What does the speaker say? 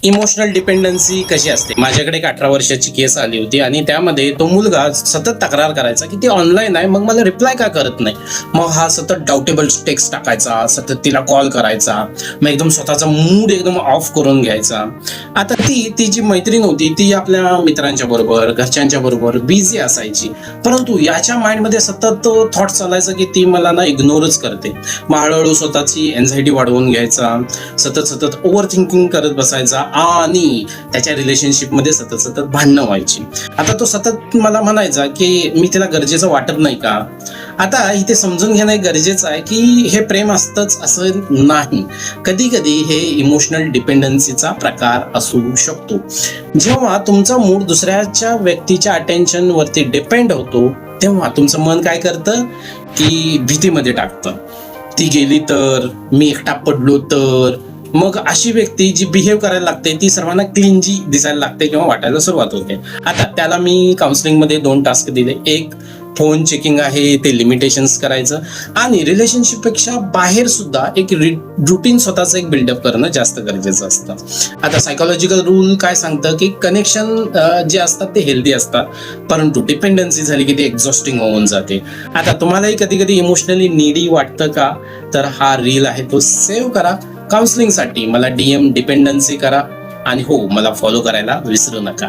Emotional dependency कशी असते. माझ्याकडे एक 18 वर्षाची केस आली होती आणि त्यामध्ये तो मुलगा सतत तक्रार करायचा की ती ऑनलाईन आहे, मग मला रिप्लाय का करत नाही. मग हा सतत डाउटेबल टेक्स्ट टाकायचा, सतत तिला कॉल करायचा, मग एकदम स्वतःचा मूड एकदम ऑफ करून घ्यायचा. आता ती जी मैत्रीण होती ती आपल्या मित्रांच्या बरोबर, घरच्यांच्या बरोबर बिझी असायची, परंतु याच्या माइंडमध्ये सतत थॉट चालायचा की ती मला ना इग्नोरच करते. मग हळूहळू स्वतःची एन्झायटी वाढवून घ्यायचा, सतत ओव्हर थिंकिंग करत बसायचा आणि त्याच्या रिलेशनशिपमध्ये सतत भांडणं व्हायची. आता तो सतत मला म्हणायचा की मी तिला गरजेचं वाटत नाही का. आता इथे समजून घेणं गरजेचं आहे की हे प्रेम असतंच असं नाही. कधी कधी हे इमोशनल डिपेंडन्सीचा प्रकार असू शकतो. जेव्हा तुमचा मूड दुसऱ्याच्या व्यक्तीच्या अटेन्शन वरती डिपेंड होतो तेव्हा तुमचं मन काय करतं की भीतीमध्ये टाकतं. ती गेली तर, मी एकटा पडलो तर. मग अशी व्यक्ती जी बिहेव करायला लागते ती सर्वांना क्लिंजी दिसायला लागते किंवा वाटायला सुरुवात होते. आता त्याला मी काउन्सिलिंगमध्ये 2 टास्क दिले. एक फोन चेकिंग आहे, ते लिमिटेशन्स करायचं, आणि रिलेशनशिप पेक्षा बाहेर सुद्धा एक रुटीन स्वतःचं एक बिल्डअप करणं जास्त गरजेचं असतं. आता सायकोलॉजिकल रूल काय सांगतं की कनेक्शन जे असतात ते हेल्दी असतात, परंतु डिपेंडन्सी झाली की ते एक्झॉस्टिंग होऊन जाते. आता तुम्हालाही कधी कधी इमोशनली नीडी वाटतं का, तर हा रील आहे तो सेव्ह करा. काउन्सिलिंगसाठी मला DM डिपेंडन्सी करा आणि हो, मला फॉलो करायला विसरू नका.